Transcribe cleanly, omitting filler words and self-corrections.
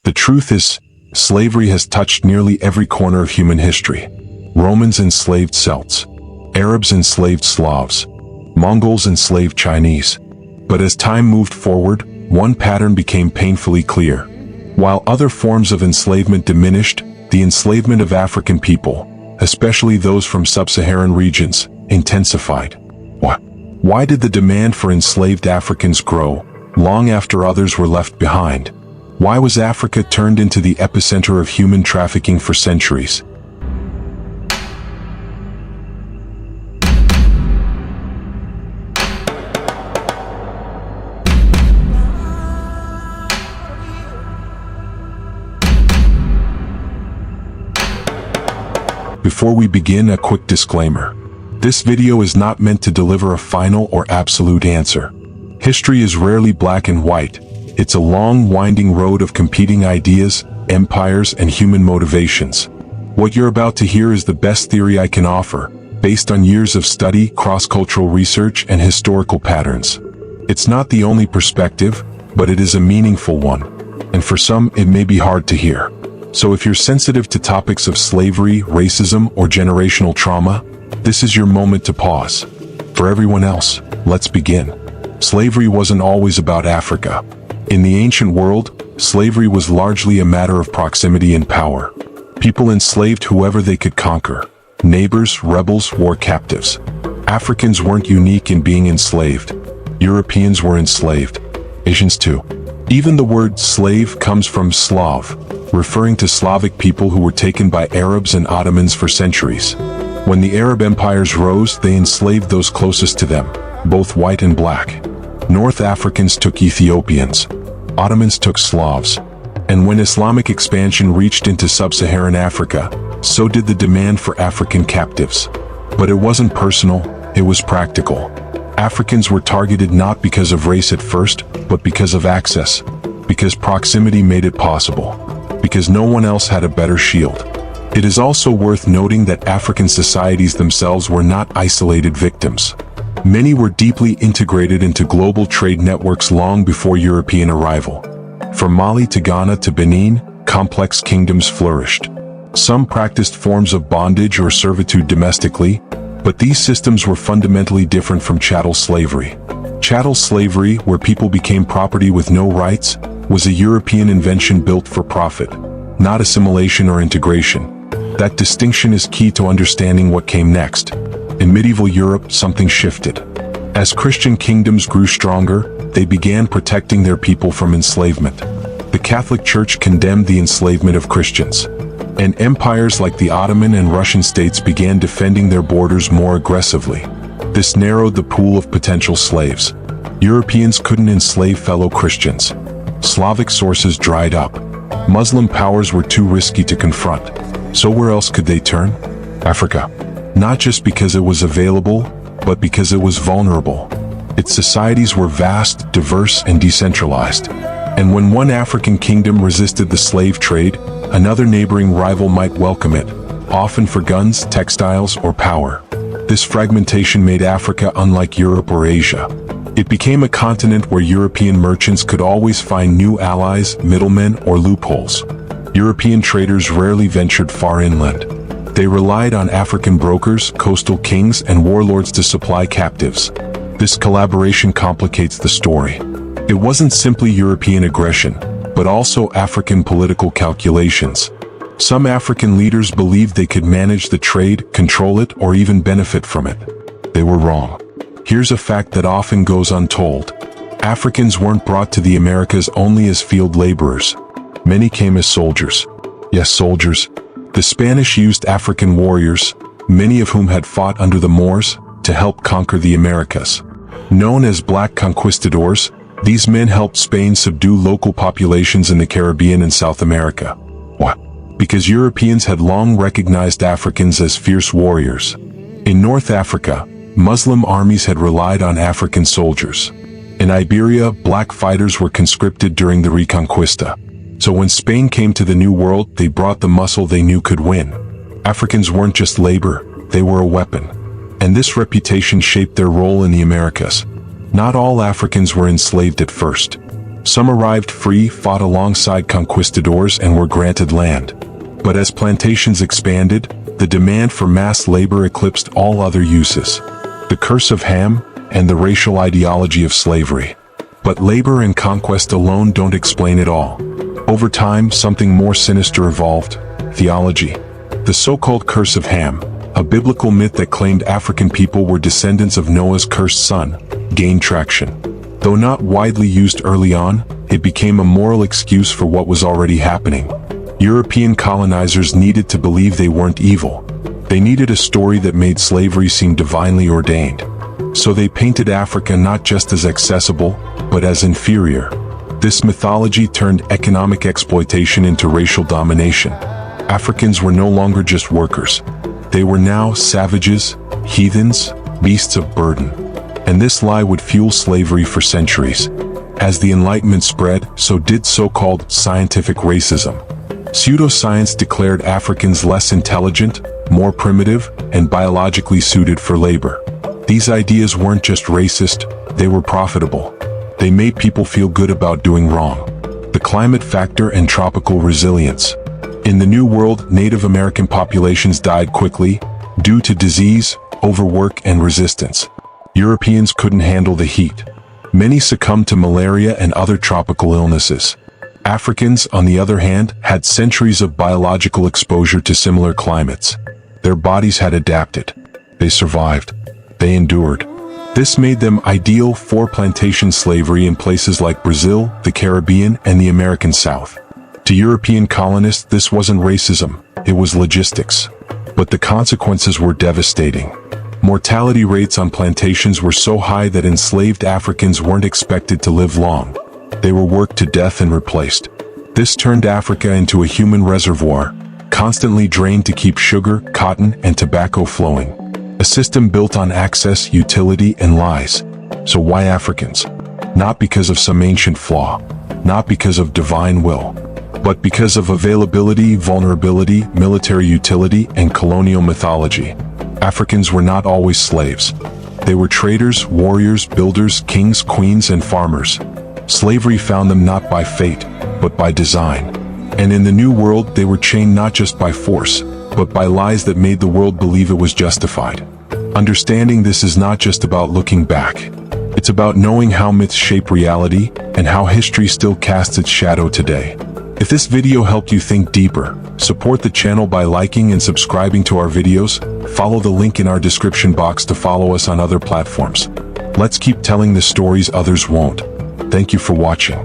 The truth is, slavery has touched nearly every corner of human history. Romans enslaved Celts. Arabs enslaved Slavs. Mongols enslaved Chinese. But as time moved forward, one pattern became painfully clear. While other forms of enslavement diminished, the enslavement of African people, especially those from sub-Saharan regions, intensified. Why did the demand for enslaved Africans grow, long after others were left behind? Why was Africa turned into the epicenter of human trafficking for centuries? Before we begin, a quick disclaimer. This video is not meant to deliver a final or absolute answer. History is rarely black and white. It's a long, winding road of competing ideas, empires, and human motivations. What you're about to hear is the best theory I can offer, based on years of study, cross-cultural research, and historical patterns. It's not the only perspective, but it is a meaningful one. And for some, it may be hard to hear. So if you're sensitive to topics of slavery, racism, or generational trauma, this is your moment to pause. For everyone else, let's begin. Slavery wasn't always about Africa. In the ancient world, slavery was largely a matter of proximity and power. People enslaved whoever they could conquer. Neighbors, rebels, war captives. Africans weren't unique in being enslaved. Europeans were enslaved. Asians too. Even the word slave comes from Slav, referring to Slavic people who were taken by Arabs and Ottomans for centuries. When the Arab empires rose, they enslaved those closest to them, both white and black. North Africans took Ethiopians. Ottomans took Slavs. And when Islamic expansion reached into sub-Saharan Africa, so did the demand for African captives. But it wasn't personal, it was practical. Africans were targeted not because of race at first, but because of access. Because proximity made it possible. Because no one else had a better shield. It is also worth noting that African societies themselves were not isolated victims. Many were deeply integrated into global trade networks long before European arrival. From Mali to Ghana to Benin, complex kingdoms flourished. Some practiced forms of bondage or servitude domestically, but these systems were fundamentally different from chattel slavery. Chattel slavery, where people became property with no rights, was a European invention built for profit, not assimilation or integration. That distinction is key to understanding what came next. In medieval Europe, something shifted. As Christian kingdoms grew stronger, they began protecting their people from enslavement. The Catholic Church condemned the enslavement of Christians. And empires like the Ottoman and Russian states began defending their borders more aggressively. This narrowed the pool of potential slaves. Europeans couldn't enslave fellow Christians. Slavic sources dried up. Muslim powers were too risky to confront. So where else could they turn? Africa. Not just because it was available, but because it was vulnerable. Its societies were vast, diverse, and decentralized. And when one African kingdom resisted the slave trade, another neighboring rival might welcome it, often for guns, textiles, or power. This fragmentation made Africa unlike Europe or Asia. It became a continent where European merchants could always find new allies, middlemen, or loopholes. European traders rarely ventured far inland. They relied on African brokers, coastal kings, and warlords to supply captives. This collaboration complicates the story. It wasn't simply European aggression, but also African political calculations. Some African leaders believed they could manage the trade, control it, or even benefit from it. They were wrong. Here's a fact that often goes untold. Africans weren't brought to the Americas only as field laborers. Many came as soldiers. Yes, soldiers. The Spanish used African warriors, many of whom had fought under the Moors, to help conquer the Americas. Known as Black Conquistadors, these men helped Spain subdue local populations in the Caribbean and South America. Why? Because Europeans had long recognized Africans as fierce warriors. In North Africa, Muslim armies had relied on African soldiers. In Iberia, black fighters were conscripted during the Reconquista. So when Spain came to the New World, they brought the muscle they knew could win. Africans weren't just labor, they were a weapon. And this reputation shaped their role in the Americas. Not all Africans were enslaved at first. Some arrived free, fought alongside conquistadors, and were granted land. But as plantations expanded, the demand for mass labor eclipsed all other uses. The curse of Ham and the racial ideology of slavery. But labor and conquest alone don't explain it all. Over time, something more sinister evolved: theology. The so-called curse of Ham, a biblical myth that claimed African people were descendants of Noah's cursed son, gained traction. Though not widely used early on, it became a moral excuse for what was already happening. European colonizers needed to believe they weren't evil. They needed a story that made slavery seem divinely ordained. So they painted Africa not just as accessible, but as inferior. This mythology turned economic exploitation into racial domination. Africans were no longer just workers. They were now savages, heathens, beasts of burden. And this lie would fuel slavery for centuries. As the Enlightenment spread, so did so-called scientific racism. Pseudoscience declared Africans less intelligent, more primitive, and biologically suited for labor. These ideas weren't just racist, they were profitable. They made people feel good about doing wrong. The climate factor and tropical resilience. In the New World, Native American populations died quickly due to disease, overwork, and resistance. Europeans couldn't handle the heat. Many succumbed to malaria and other tropical illnesses. Africans, on the other hand, had centuries of biological exposure to similar climates. Their bodies had adapted. They survived. They endured. This made them ideal for plantation slavery in places like Brazil, the Caribbean, and the American South. To European colonists, this wasn't racism, it was logistics. But the consequences were devastating. Mortality rates on plantations were so high that enslaved Africans weren't expected to live long. They were worked to death and replaced. This turned Africa into a human reservoir, constantly drained to keep sugar, cotton, and tobacco flowing. A system built on access, utility, and lies. So why Africans? Not because of some ancient flaw, not because of divine will, but because of availability, vulnerability, military utility, and colonial mythology. Africans were not always slaves. They were traders, warriors, builders, kings, queens, and farmers. Slavery found them not by fate, but by design. And in the New World, they were chained not just by force, but by lies that made the world believe it was justified. Understanding this is not just about looking back. It's about knowing how myths shape reality, and how history still casts its shadow today. If this video helped you think deeper, support the channel by liking and subscribing to our videos. Follow the link in our description box to follow us on other platforms. Let's keep telling the stories others won't. Thank you for watching.